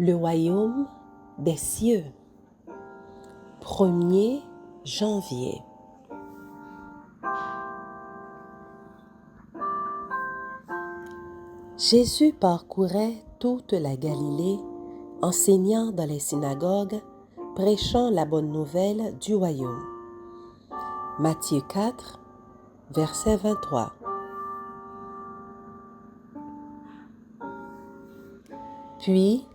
Le royaume des cieux. 1er janvier. Jésus parcourait toute la Galilée, enseignant dans les synagogues, prêchant la bonne nouvelle du royaume. Matthieu 4, verset 23. Puis,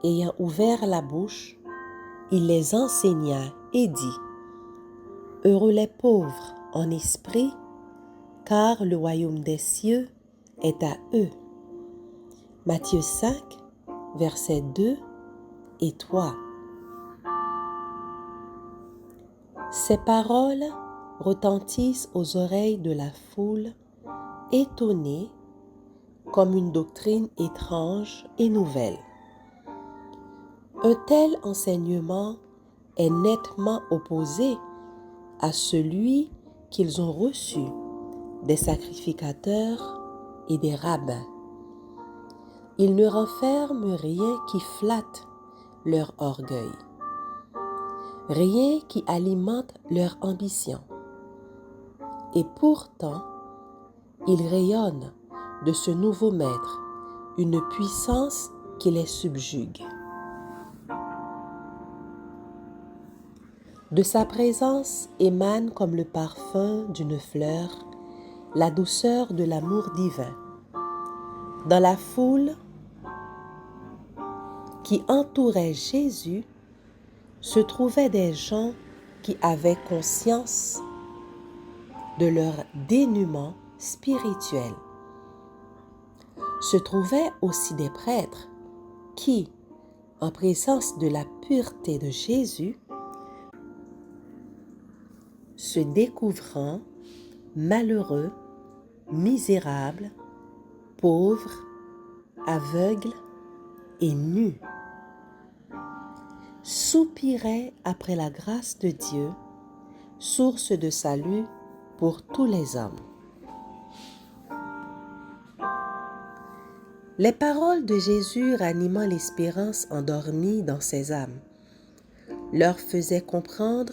ayant ouvert la bouche, il les enseigna et dit : Heureux les pauvres en esprit, car le royaume des cieux est à eux. Matthieu 5, versets 2 et 3. Ces paroles retentissent aux oreilles de la foule, étonnée comme une doctrine étrange et nouvelle. Un tel enseignement est nettement opposé à celui qu'ils ont reçu des sacrificateurs et des rabbins. Il ne renferme rien qui flatte leur orgueil, rien qui alimente leur ambition. Et pourtant, il rayonne de ce nouveau maître une puissance qui les subjugue. De sa présence émane comme le parfum d'une fleur la douceur de l'amour divin. Dans la foule qui entourait Jésus se trouvaient des gens qui avaient conscience de leur dénuement spirituel. Se trouvaient aussi des prêtres qui, en présence de la pureté de Jésus, se découvrant malheureux, misérables, pauvres, aveugles et nus, soupiraient après la grâce de Dieu, source de salut pour tous les hommes. Les paroles de Jésus ranimant l'espérance endormie dans ces âmes leur faisaient comprendre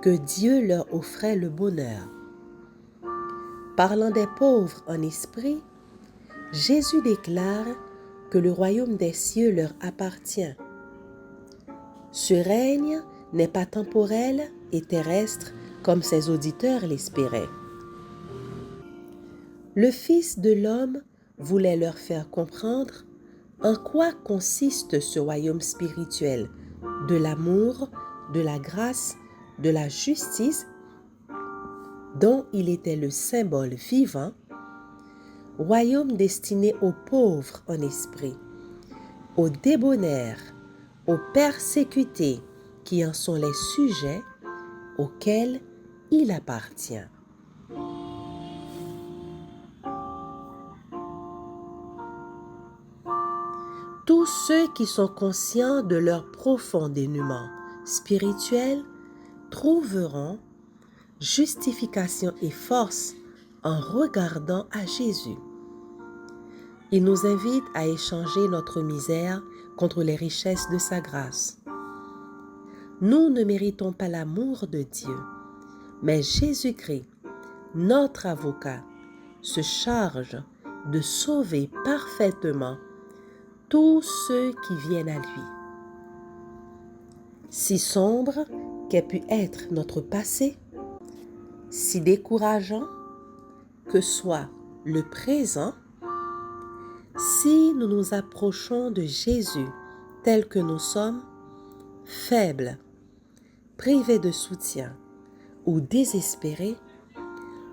que Dieu leur offrait le bonheur. Parlant des pauvres en esprit, Jésus déclare que le royaume des cieux leur appartient. Ce règne n'est pas temporel et terrestre comme ses auditeurs l'espéraient. Le Fils de l'homme voulait leur faire comprendre en quoi consiste ce royaume spirituel de l'amour, de la grâce, de la justice, dont il était le symbole vivant, royaume destiné aux pauvres en esprit, aux débonnaires, aux persécutés qui en sont les sujets auxquels il appartient. Tous ceux qui sont conscients de leur profond dénuement spirituel trouveront justification et force en regardant à Jésus. Il nous invite à échanger notre misère contre les richesses de sa grâce. Nous ne méritons pas l'amour de Dieu, mais Jésus-Christ, notre avocat, se charge de sauver parfaitement tous ceux qui viennent à lui. Si sombre qu'ait pu être notre passé, si décourageant que soit le présent, si nous nous approchons de Jésus tel que nous sommes, faibles, privés de soutien ou désespérés,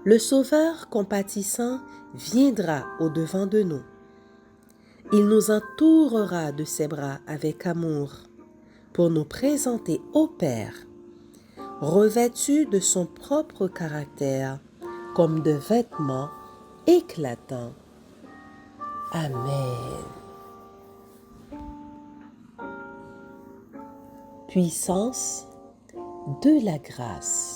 le Sauveur compatissant viendra au-devant de nous. Il nous entourera de ses bras avec amour pour nous présenter au Père, revêtus de son propre caractère comme de vêtements éclatants. Amen. Puissance de la grâce.